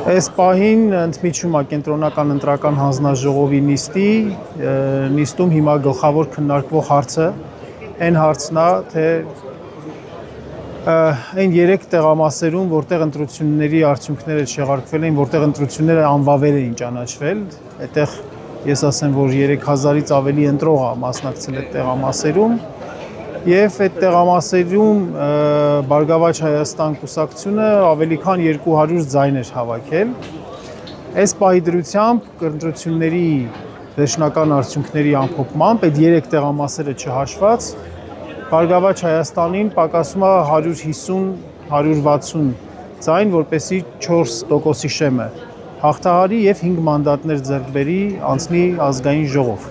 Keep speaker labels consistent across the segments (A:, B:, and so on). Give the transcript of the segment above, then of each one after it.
A: Այս պահին ընդմիջում է կենտրոնական ընտրական հանձնաժողովի նիստում հիմա գլխավոր քննարկվող հարցը այն հարցն է, թե այն 3 տեղամասերում, որտեղ ընտրությունների արդյունքները չեղարկվել էին, որտեղ ընտրությունները անվավեր էին ճանաչվել, այդտեղ ես ասեմ, որ 3000-ից ավելի ընտրող է մասնակցել այդ տեղամասերում եւ այդ տեղամասերում Բարգավաճ Հայաստան կուսակցությունը ավելի քան 200 ձայներ հավաքել։ Այս պահի դրությամբ ընտրությունների վերջնական արդյունքների ամփոփմամբ այդ 3 տեղամասերը չհաշված Բարգավաճ Հայաստանին պակասում է 150-160 ձայն, որպեսզի 4%-ի շեմը հաղթահարի եւ 5 մանդատներ ձեռք բերի անցնի ազգային ժողով։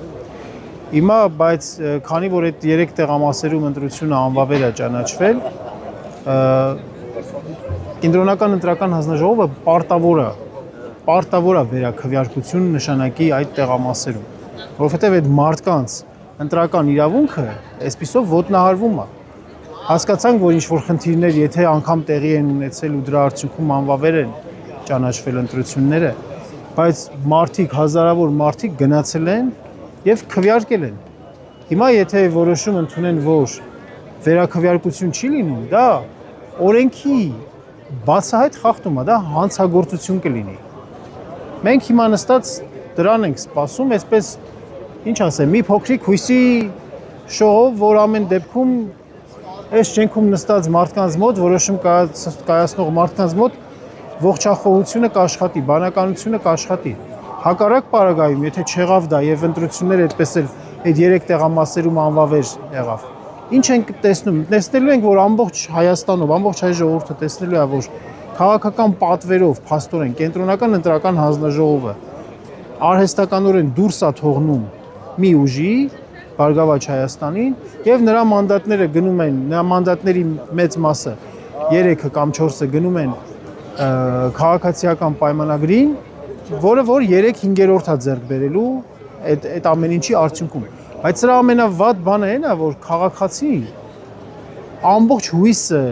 A: Հիմա, բայց քանի որ այդ 3 տեղամասերում ընտրությունը անվավեր է ճանաչվել, կենտրոնական ընտրական հանձնաժողովը պարտավոր է վերաքվեարկություն նշանակի այդ տեղամասերում, որովհետև այդ մարդկանց ընտրական իրավունքը այսպիսով ոտնահարվում է։ Հասկացանք, որ ինչ-որ խնդիրներ, եթե անգամ տեղի են ունեցել ու դրա արդյունքում անվավեր են ճանաչվել ընտրությունները, բայց մարդիկ, հազարավոր մարդիկ գնացել են եւ քվեարկել են։ Հիմա եթե որոշում ընդունեն, որ վերաքվեարկություն չի լինում, դա օրենքի բացահայտ խախտում է, դա հանցագործություն կլինի։ Մենք հիմա նստած դրան ենք սպասում, այսպես ինչ ասեմ, մի փոքրիկ հույսի շողով, որ ամեն դեպքում այս շենքում նստած մարդկանց մոտ, որոշում կայացնող մարդկանց մոտ ողջախոհությունը կաշխատի, բանականությունը կաշխատի։ Հակառակ պարագայում, եթե չեղավ դա եւ ընտրությունները այդպես էլ այդ 3 տեղամասերում անվավեր եղավ։ Ինչ ենք տեսնում։ Տեսնելու ենք, որ ամբողջ Հայաստանով, ամբողջ հայ ժողովուրդը տեսնելու է, որ քաղաքական պատվերով, փաստորեն կենտրոնական ընտրական հանձնաժողովը արհեստականորեն դուրս է թողնում մի ուժի, Բարգավաճ Հայաստանին, եւ նրա մանդատները գնում են, նրա մանդատների մեծ մասը 3-ը կամ 4-ը գնում են քաղաքացիական պայմանագրին, որը որ 3/5-ը ձեռք բերելու այդ ամեն ինչի արդյունքում։ Բայց սրա ամենավատ բանը այն է, որ քաղաքացին ամբողջ հույսը,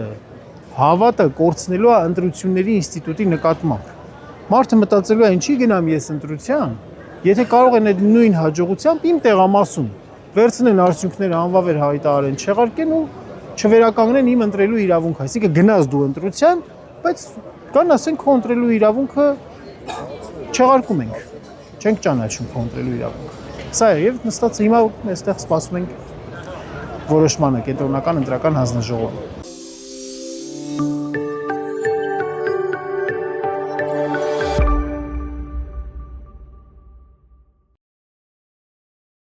A: հավատը կորցնելու է ընտրությունների ինստիտուտի նկատմամբ։ Մարդը մտածելու է, ինչի գնամ ես ընտրության, եթե կարող են այդ նույն հաջողությամբ իմ տեղամասում վերցնեն արդյունքները անվավեր հայտարարեն, չեղարկեն ու չվերականգնեն իմ ընտրելու իրավունքը։ Այսինքն գնաս դու ընտրության, բայց կան ասենք քո ընտրելու իրավունքը չեղարկում ենք, չենք ճանաչում քո ընտրելու իրավունքը։ Սա է եւ նստած հիմա այստեղ սպասում ենք որոշմանը կենտրոնական ընտրական հանձնաժողովը։